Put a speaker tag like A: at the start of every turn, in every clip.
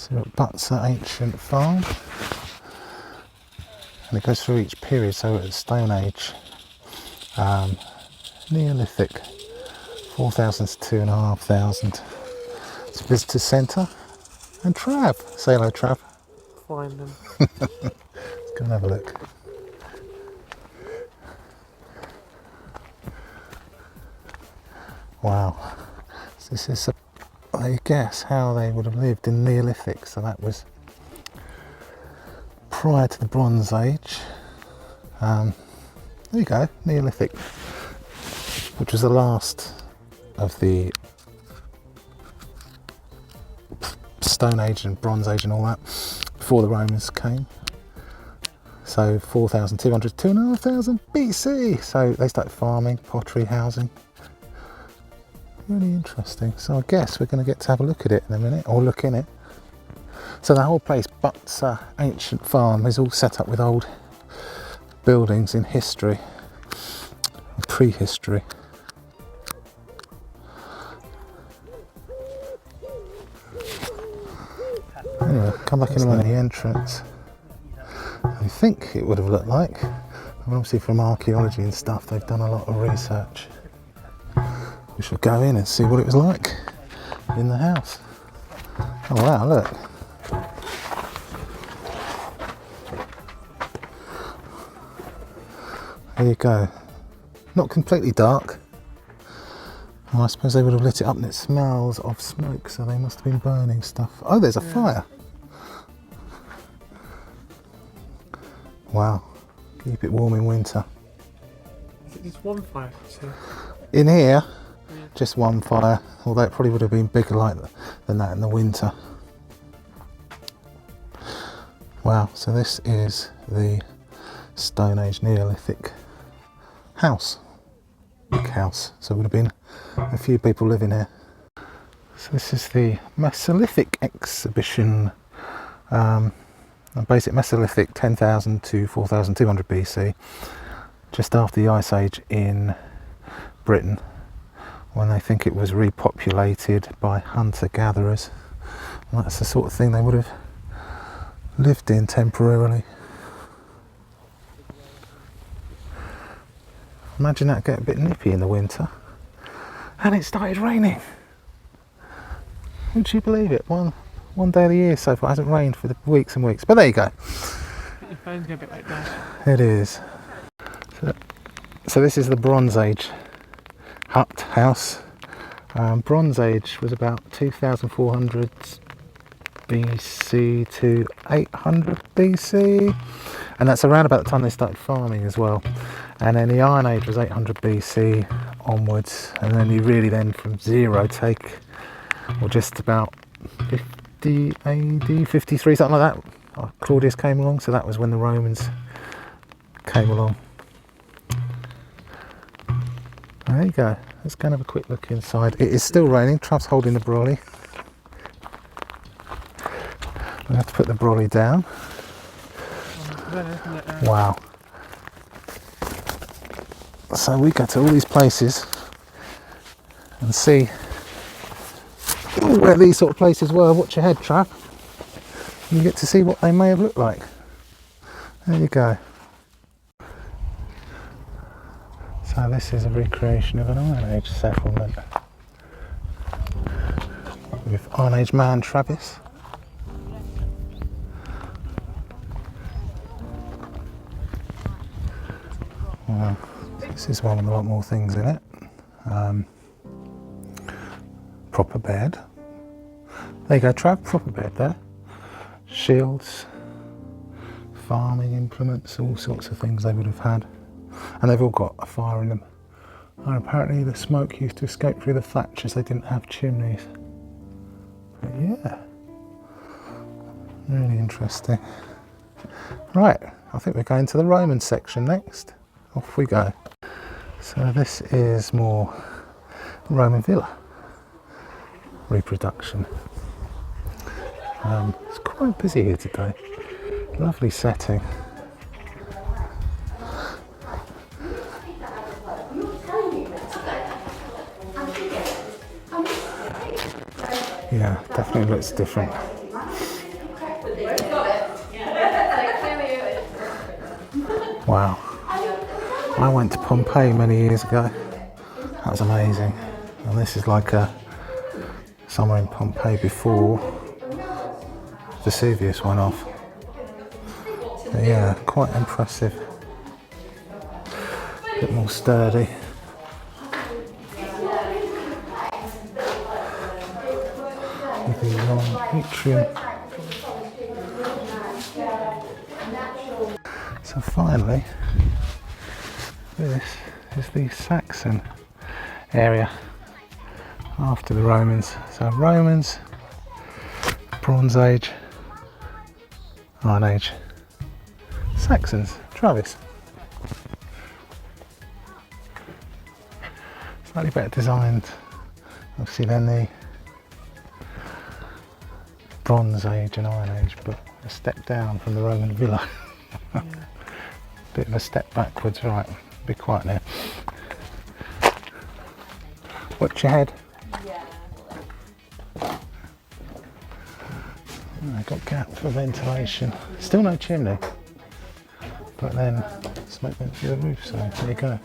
A: So we've got Butser Ancient Farm, and it goes through each period. So at the Stone Age, Neolithic, 4,000 to 2,500. It's a visitor centre, and Trav. Say hello, Trav.
B: Find them.
A: Let's go and have a look. Wow. So this is, I guess, how they would have lived in Neolithic. So that was prior to the Bronze Age. There you go, Neolithic, which was the last of the Stone Age and Bronze Age and all that, before the Romans came. So 4,200 to 2,500 BC. So they started farming, pottery, housing. Really interesting. So I guess we're going to get to have a look at it in a minute, or look in it. So the whole place, Butser Ancient Farm, is all set up with old buildings in history, prehistory. Anyway, come back in a minute. The entrance, I think it would have looked like. Obviously from archaeology and stuff, they've done a lot of research. We shall go in and see what it was like in the house. Oh wow, look. There you go. Not completely dark. Oh, I suppose they would have lit it up and it smells of smoke, so they must have been burning stuff. Oh, there's a fire. Wow. Keep it warm in winter.
B: Is it just one fire?
A: In here, just one fire, although it probably would have been bigger like than that in the winter. Wow, so this is the Stone Age Neolithic house. Big house, so it would have been a few people living here. So this is the Mesolithic exhibition. Basic Mesolithic 10,000 to 4,200 BC, just after the Ice Age in Britain, when they think it was repopulated by hunter-gatherers. And that's the sort of thing they would have lived in temporarily. Imagine that get a bit nippy in the winter. And it started raining. Would you believe it? One day of the year so far, it hasn't rained for weeks and weeks. But there you go.
B: Your phone's going a bit like that.
A: It is. So this is the Bronze Age hut house. Bronze Age was about 2,400 BC to 800 BC, and that's around about the time they started farming as well. And then the Iron Age was 800 BC onwards, and then you really then from zero take, or just about 50 AD, 53, something like that. Claudius came along, so that was when the Romans came along. There you go. Let's go and have a quick look inside. It is still raining. Trav's holding the brolly. I have to put the brolly down. Wow. So we go to all these places and see where these sort of places were. Watch your head, Trav. You get to see what they may have looked like. There you go. So this is a recreation of an Iron Age settlement with Iron Age man Travis. Well, this is one with a lot more things in it. Proper bed. There you go, Trav, proper bed there. Shields, farming implements, all sorts of things they would have had. And they've all got a fire in them. And apparently the smoke used to escape through the thatch as they didn't have chimneys. But yeah, really interesting. Right, I think we're going to the Roman section next. Off we go. So this is more Roman villa reproduction. It's quite busy here today. Lovely setting. Yeah, definitely looks different. Wow. I went to Pompeii many years ago. That was amazing. And this is like somewhere in Pompeii before Vesuvius went off. But yeah, quite impressive. A bit more sturdy. With the long atrium. So finally, this is the Saxon area after the Romans. So Romans, Bronze Age, Iron Age, Saxons, Travis. Slightly better designed, obviously, than the Bronze Age and Iron Age, but a step down from the Roman villa. Bit of a step backwards, right? Be quiet now. Watch your head. I got gap for ventilation. Still no chimney, but then smoke went through the roof. So there you go.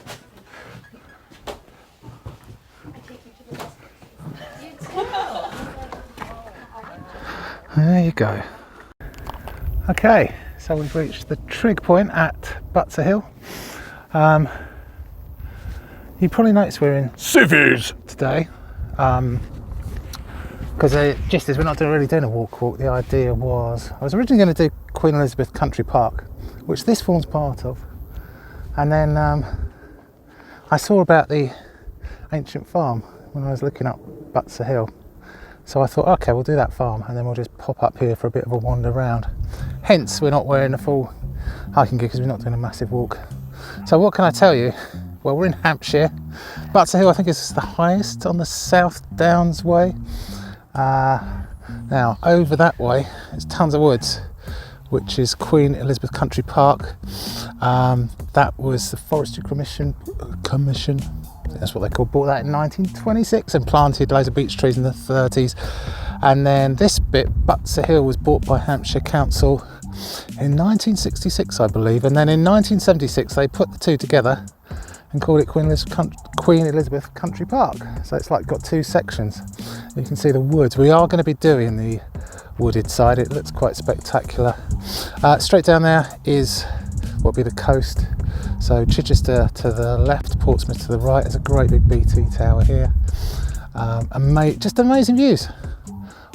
A: There you go. Okay, so we've reached the trig point at Butser Hill. You probably noticed we're in civvies today, because just as we're not really doing a walk, the idea was, I was originally going to do Queen Elizabeth Country Park, which this forms part of, and then I saw about the Ancient Farm when I was looking up Butser Hill. So I thought, okay, we'll do that farm and then we'll just pop up here for a bit of a wander around. Hence, we're not wearing a full hiking gear because we're not doing a massive walk. So what can I tell you? Well, we're in Hampshire. Butser Hill, I think, is the highest on the South Downs way. Now, over that way, it's tons of woods, which is Queen Elizabeth Country Park. That was the Forestry Commission, that's what they called, bought that in 1926 and planted loads of beech trees in the 30s. And then this bit, Butser Hill, was bought by Hampshire Council in 1966, I believe. And then in 1976, they put the two together and called it Queen Elizabeth Country Park. So it's like got two sections. You can see the woods. We are going to be doing the wooded side. It looks quite spectacular. Straight down there is what would be the coast. So Chichester to the left, Portsmouth to the right. There's a great big BT tower here. Just amazing views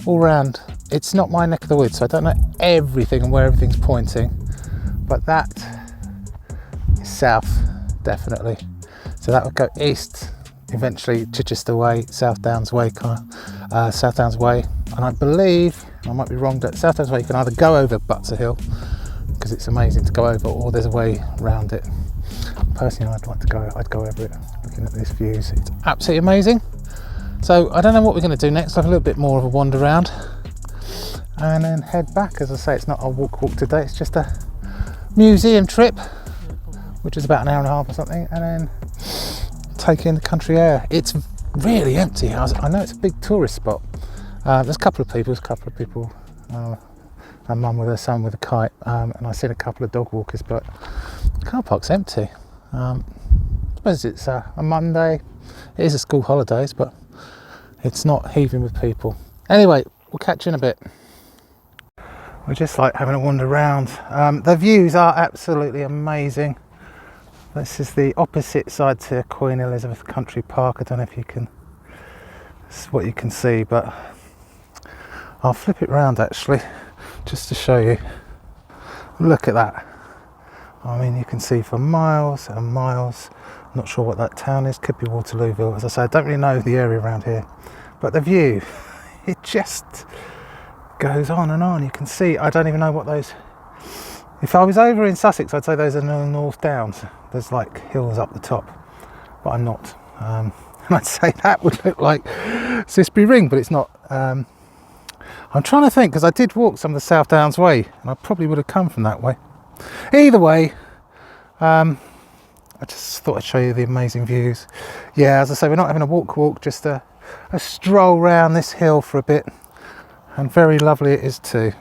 A: all round. It's not my neck of the woods, so I don't know everything and where everything's pointing, but that is south, definitely. So that would go east, eventually Chichester way, South Downs way, South Downs way. And I believe, I might be wrong, but South Downs way you can either go over Butser Hill, because it's amazing to go over, or there's a way around it. Personally, I'd go over it. Looking at these views, it's absolutely amazing. So I don't know what we're going to do next. I'll have a little bit more of a wander around and then head back. As I say, it's not a walk today, it's just a museum trip, which is about an hour and a half or something, and then take in the country air. It's really empty. I know it's a big tourist spot. There's a couple of people, a mum with her son with a kite, and I've seen a couple of dog walkers, but the car park's empty. I suppose it's a Monday. It is a school holidays, but it's not heaving with people. Anyway, we'll catch you in a bit. We're just like having a wander around. The views are absolutely amazing. This is the opposite side to Queen Elizabeth Country Park. I don't know if you can, this is what you can see, but I'll flip it round actually, just to show you. Look at that. I mean, you can see for miles and miles. I'm not sure what that town is, could be Waterlooville. As I say, I don't really know the area around here, but the view, it just goes on and on. You can see, I don't even know what those, if I was over in Sussex, I'd say those are the North Downs. There's like hills up the top, but I'm not. And I'd say that would look like Sisbury Ring, but it's not. I'm trying to think, because I did walk some of the South Downs way, and I probably would have come from that way. Either way, I just thought I'd show you the amazing views. Yeah, as I say, we're not having a walk, just a stroll round this hill for a bit, and very lovely it is too.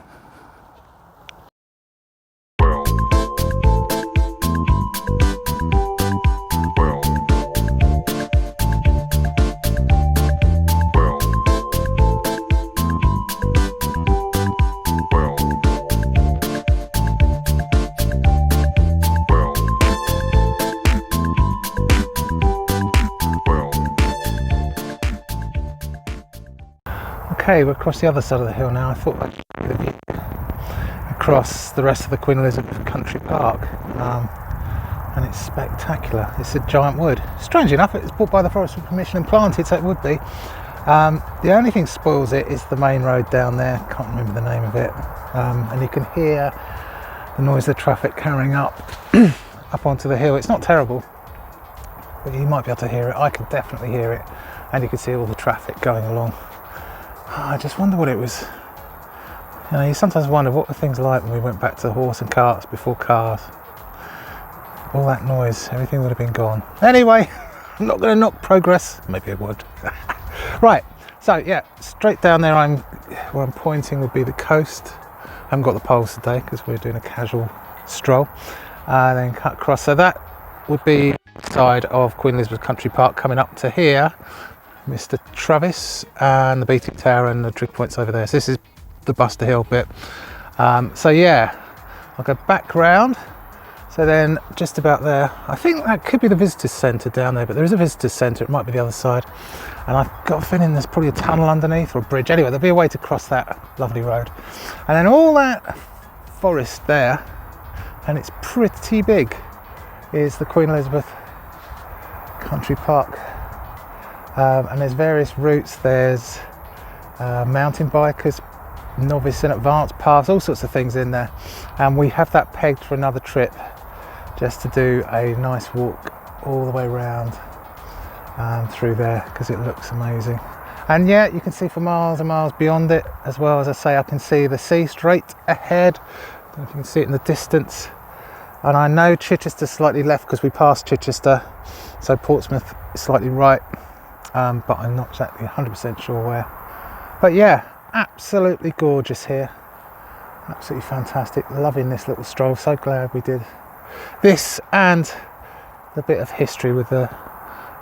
A: Okay, we're across the other side of the hill now. I thought I'd show you the view across the rest of the Queen Elizabeth Country Park, and it's spectacular. It's a giant wood. Strange enough, it's bought by the forest with permission and planted, so it would be. The only thing spoils it is the main road down there. Can't remember the name of it, and you can hear the noise of the traffic carrying up up onto the hill. It's not terrible, but you might be able to hear it. I can definitely hear it, and you can see all the traffic going along. I just wonder what it was. You know, you sometimes wonder what were things like when we went back to horse and carts before cars. All that noise, everything would have been gone. Anyway, I'm not going to knock progress. Maybe I would. Right, so yeah, straight down there, where I'm pointing would be the coast. I haven't got the poles today because we're doing a casual stroll. Then cut across. So that would be the side of Queen Elizabeth Country Park coming up to here. Mr. Travis and the Beating Tower and the trig points over there. So this is the Butser Hill bit. So yeah, I'll go back round. So then just about there, I think that could be the visitors centre down there, but there is a visitors centre, it might be the other side. And I've got a feeling there's probably a tunnel underneath or a bridge. Anyway, there'll be a way to cross that lovely road. And then all that forest there, and it's pretty big, is the Queen Elizabeth Country Park. And there's various routes. There's mountain bikers, novice and advanced paths, all sorts of things in there. And we have that pegged for another trip, just to do a nice walk all the way around through there, because it looks amazing. And yeah, you can see for miles and miles beyond it as well. As I say, I can see the sea straight ahead. I don't know if you can see it in the distance. And I know Chichester's slightly left because we passed Chichester, so Portsmouth is slightly right. But I'm not exactly 100% sure where. But yeah, absolutely gorgeous here. Absolutely fantastic. Loving this little stroll. So glad we did this, and the bit of history with the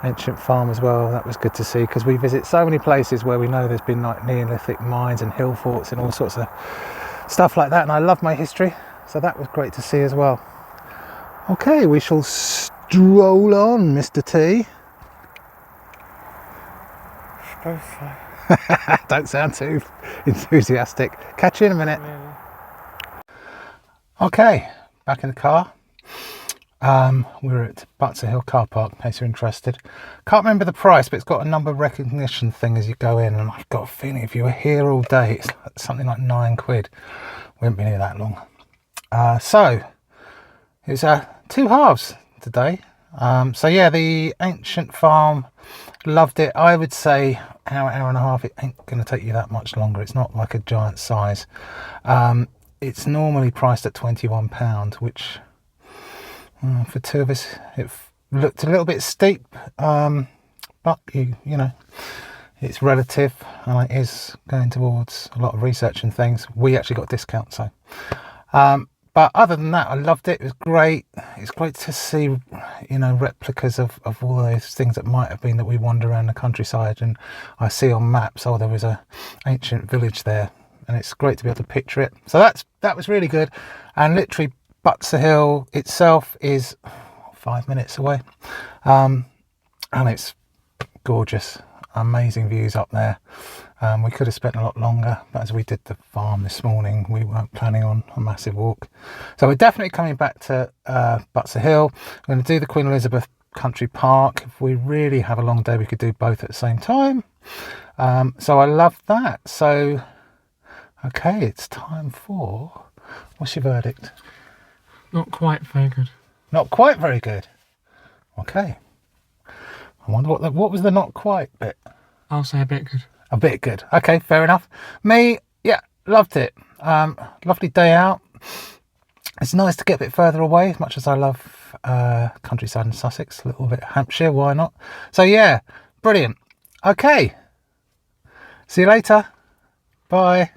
A: ancient farm as well. That was good to see, because we visit so many places where we know there's been like Neolithic mines and hill forts and all sorts of stuff like that. And I love my history. So that was great to see as well. Okay, we shall stroll on, Mr. T. Don't sound too enthusiastic. Catch you in a minute.
B: Yeah.
A: Okay, back in the car. We're at Butser Hill car park, in case you're interested. Can't remember the price, but it's got a number recognition thing as you go in, and I've got a feeling if you were here all day, it's something like £9. We haven't been here that long. So it was two halves today. So yeah, the Ancient Farm, loved it. I would say hour and a half. It ain't going to take you that much longer. It's not like a giant size. It's normally priced at £21, which for two of us it looked a little bit steep, but you know, it's relative, and it is going towards a lot of research and things. We actually got a discount, so but other than that, I loved it. It was great. It's great to see, you know, replicas of all those things that might have been that we wander around the countryside, and I see on maps, oh, there was a ancient village there, and it's great to be able to picture it. So that was really good. And literally Butser Hill itself is 5 minutes away, and it's gorgeous. Amazing views up there. We could have spent a lot longer, but as we did the farm this morning, we weren't planning on a massive walk. So we're definitely coming back to Butser Hill. We're going to do the Queen Elizabeth Country Park. If we really have a long day, we could do both at the same time. So I love that. So, okay, it's time for... What's your verdict?
B: Not quite very good.
A: Not quite very good. Okay. I wonder what was the not quite bit?
B: I'll say a bit good.
A: A bit good. Okay, fair enough. Me, yeah, loved it. Lovely day out. It's nice to get a bit further away, as much as I love countryside in Sussex, a little bit Hampshire, why not? So yeah, brilliant. Okay. See you later. Bye.